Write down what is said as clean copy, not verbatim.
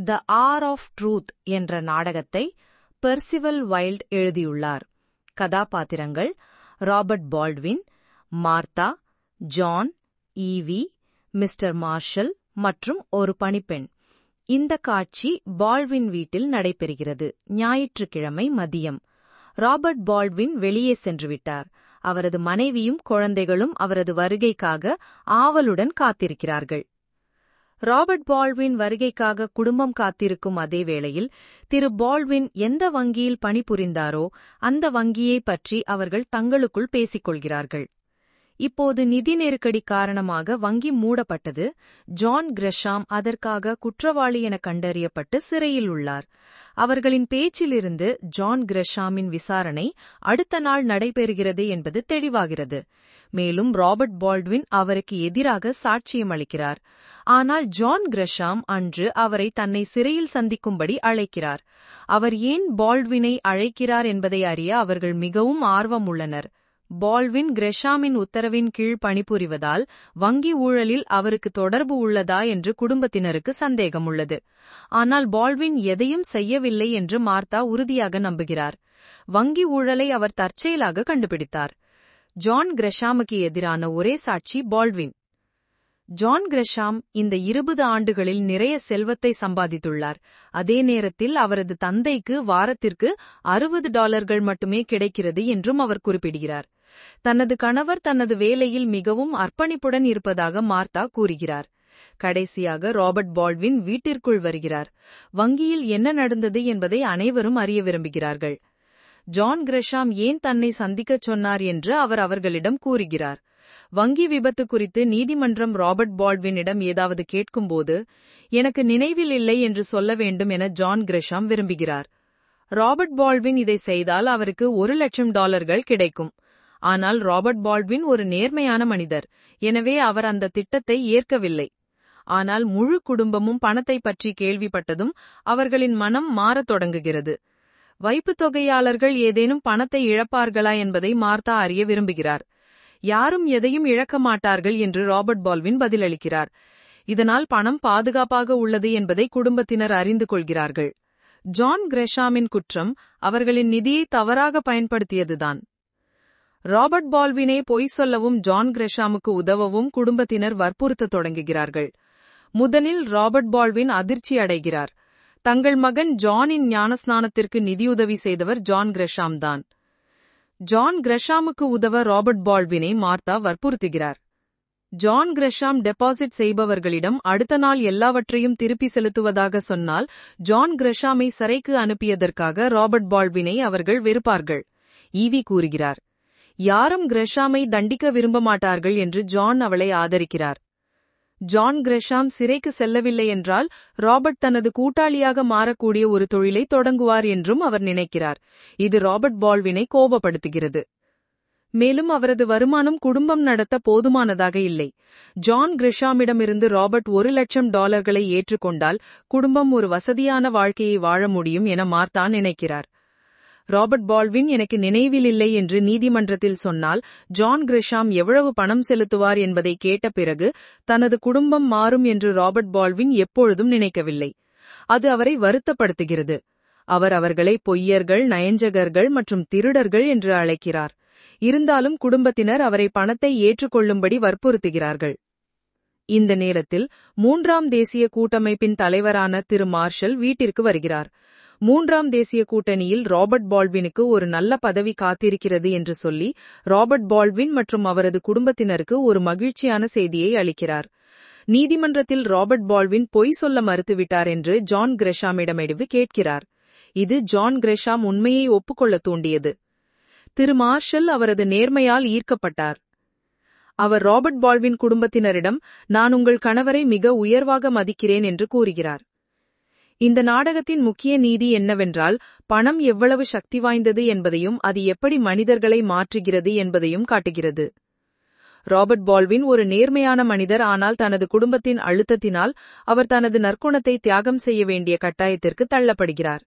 The R of truth என்ற நாடகத்தை Percival Wilde எழுதியுள்ளார். கதாபாத்திரங்கள் Robert Baldwin, Martha, John, Evie, mister Marshall மற்றும் ஒரு பணிப்பெண். இந்த காட்சி பால்ட்வின் வீட்டில் நடைபெறுகிறது. ஞாயிற்றுக்கிழமை மதியம். ராபர்ட் பால்ட்வின் வெளியே சென்றுவிட்டார். அவரது மனைவியும் குழந்தைகளும் அவரது வருகைக்காக ஆவலுடன் காத்திருக்கிறார்கள். ராபர்ட் பால்ட்வின் வருகைக்காக குடும்பம் காத்திருக்கும் அதே வேளையில் திரு பால்ட்வின் எந்த வங்கியில் பணிபுரிந்தாரோ அந்த வங்கியை பற்றி அவர்கள் தங்களுக்குள் பேசிக்கொள்கிறார்கள். இப்போது நிதி நெருக்கடி காரணமாக வங்கி மூடப்பட்டது. ஜான் கிரஷாம் அதற்காக குற்றவாளி என கண்டறியப்பட்டு சிறையில் உள்ளார். அவர்களின் பேச்சிலிருந்து ஜான் கிரஷாமின் விசாரணை அடுத்த நாள் நடைபெறுகிறது என்பது தெளிவாகிறது. மேலும் ராபர்ட் பால்ட்வின் அவருக்கு எதிராக சாட்சியம் அளிக்கிறார். ஆனால் ஜான் கிரஷாம் அன்று அவரை தன்னை சிறையில் சந்திக்கும்படி அழைக்கிறார். அவர் ஏன் பால்ட்வினை அழைக்கிறார் என்பதை அறிய அவர்கள் மிகவும் ஆர்வம் உள்ளனர். பால்ட்வின் கிரஷாமின் உத்தரவின் கீழ் பணிபுரிவதால் வங்கி ஊழலில் அவருக்கு தொடர்பு உள்ளதா என்று குடும்பத்தினருக்கு சந்தேகம் உள்ளது. ஆனால் பால்ட்வின் எதையும் செய்யவில்லை என்று மார்த்தா உறுதியாக நம்புகிறார். வங்கி ஊழலை அவர் தற்செயலாக கண்டுபிடித்தார். ஜான் கிரஷாமுக்கு எதிரான ஒரே சாட்சி பால்ட்வின். ஜான் கிரஷாம் இந்த 20 ஆண்டுகளில் நிறைய செல்வத்தை சம்பாதித்துள்ளார். அதே நேரத்தில் அவரது தந்தைக்கு வாரத்திற்கு $60 மட்டுமே கிடைக்கிறது என்றும் அவர் குறிப்பிடுகிறார். தனது கணவர் தனது வேலையில் மிகவும் அர்ப்பணிப்புடன் இருப்பதாக மார்த்தா கூறுகிறார். கடைசியாக ராபர்ட் பால்ட்வின் வீட்டிற்குள் வருகிறார். வங்கியில் என்ன நடந்தது என்பதை அனைவரும் அறிய விரும்புகிறார்கள். ஜான் கிரஷாம் ஏன் தன்னை சந்திக்கச் சொன்னார் என்று அவர் அவர்களிடம் கூறுகிறார். வங்கி விபத்து குறித்து நீதிமன்றம் ராபர்ட் பால்ட்வினிடம் ஏதாவது கேட்கும்போது எனக்கு நினைவில் இல்லை என்று சொல்ல வேண்டும் என ஜான் கிரஷாம் விரும்புகிறார். ராபர்ட் பால்ட்வின் இதை செய்தால் அவருக்கு $1,00,000 கிடைக்கும். ஆனால் ராபர்ட் பால்ட்வின் ஒரு நேர்மையான மனிதர். எனவே அவர் அந்த திட்டத்தை ஏற்கவில்லை. ஆனால் முழு குடும்பமும் பணத்தை பற்றி கேள்விப்பட்டதும் அவர்களின் மனம் மாறத் தொடங்குகிறது. வைப்புத் தொகையாளர்கள் ஏதேனும் பணத்தை இழப்பார்களா என்பதை மார்த்தா அறிய விரும்புகிறார். யாரும் எதையும் இழக்க மாட்டார்கள் என்று ராபர்ட் பால்ட்வின் பதிலளிக்கிறார். இதனால் பணம் பாதுகாப்பாக உள்ளது என்பதை குடும்பத்தினர் அறிந்து கொள்கிறார்கள். ஜான் கிரஷாமின் குற்றம் அவர்களின் நிதியை தவறாக பயன்படுத்தியதுதான். ராபர்ட் பால்ட்வினை பொய் சொல்லவும் ஜான் கிரஷாமுக்கு உதவவும் குடும்பத்தினர் வற்புறுத்தத் தொடங்குகிறார்கள். முதலில் ராபர்ட் பால்ட்வின் அதிர்ச்சி அடைகிறார். தங்கள் மகன் ஜானின் ஞானஸ்நானத்திற்கு நிதியுதவி செய்தவர் ஜான் கிரஷாம் தான். ஜான் கிரஷாமுக்கு உதவ ராபர்ட் பால்ட்வினை மார்த்தா வற்புறுத்துகிறார். ஜான் கிரஷாம் டெபாசிட் செய்பவர்களிடம் அடுத்த நாள் எல்லாவற்றையும் திருப்பி செலுத்துவதாக சொன்னால் ஜான் கிரஷாமை சிறைக்கு அனுப்பியதற்காக ராபர்ட் பால்ட்வினை அவர்கள் வெறுப்பார்கள். ஈவி கூறுகிறார். யாரும் கிரஷாமை தண்டிக்க விரும்ப மாட்டார்கள் என்று ஜான் அவளை ஆதரிக்கிறார். ஜான் கிரஷாம் சிறைக்கு செல்லவில்லை என்றால் ராபர்ட் தனது கூட்டாளியாக மாறக்கூடிய ஒரு தொழிலை தொடங்குவார் என்றும் அவர் நினைக்கிறார். இது ராபர்ட் பால்ட்வினை கோபப்படுத்துகிறது. மேலும் அவரது வருமானம் குடும்பம் நடத்த போதுமானதாக இல்லை. ஜான் கிரஷாமிடமிருந்து ராபர்ட் $1,00,000 ஏற்றுக்கொண்டால் குடும்பம் ஒரு வசதியான வாழ்க்கையை வாழ முடியும் என மார்த்தா நினைக்கிறார். ராபர்ட் பால்ட்வின் எனக்கு நினைவில் இல்லை என்று நீதிமன்றத்தில் சொன்னால் ஜான் கிரஷாம் எவ்வளவு பணம் செலுத்துவார் என்பதை கேட்ட பிறகு தனது குடும்பம் மாறும் என்று ராபர்ட் பால்ட்வின் எப்பொழுதும் நினைக்கவில்லை. அது அவரை வருத்தப்படுத்துகிறது. அவர் அவர்களை பொய்யர்கள், நயஞ்சகர்கள் மற்றும் திருடர்கள் என்று அழைக்கிறார். இருந்தாலும் குடும்பத்தினர் அவரை பணத்தை ஏற்றுக்கொள்ளும்படி வற்புறுத்துகிறார்கள். இந்த நேரத்தில் 3ஆம் தேசிய கூட்டமைப்பின் தலைவரான திரு மார்ஷல் வீட்டிற்கு வருகிறார். 3ஆம் தேசிய கூட்டணியில் ராபர்ட் பால்ட்வினுக்கு ஒரு நல்ல பதவி காத்திருக்கிறது என்று சொல்லி ராபர்ட் பால்ட்வின் மற்றும் அவரது குடும்பத்தினருக்கு ஒரு மகிழ்ச்சியான செய்தியை அளிக்கிறார். நீதிமன்றத்தில் ராபர்ட் பால்ட்வின் பொய் சொல்ல மறுத்துவிட்டார் என்று ஜான் கிரஷாமிடமிருந்து கேட்கிறார். இது ஜான் கிரஷாம் உண்மையை ஒப்புக்கொள்ள தூண்டியது. திரு மார்ஷல் அவரது நேர்மையால் ஈர்க்கப்பட்டார். அவர் ராபர்ட் பால்ட்வின் குடும்பத்தினரிடம் நான் உங்கள் கணவரை மிக உயர்வாக மதிக்கிறேன் என்று கூறுகிறார். இந்த நாடகத்தின் முக்கிய நீதி என்னவென்றால் பணம் எவ்வளவு சக்தி வாய்ந்தது என்பதையும் அது எப்படி மனிதர்களை மாற்றுகிறது என்பதையும் காட்டுகிறது. ராபர்ட் பால்ட்வின் ஒரு நேர்மையான மனிதர். ஆனால் தனது குடும்பத்தின் அழுத்தத்தினால் அவர் தனது நற்குணத்தை தியாகம் செய்ய வேண்டிய கட்டாயத்திற்கு தள்ளப்படுகிறார்.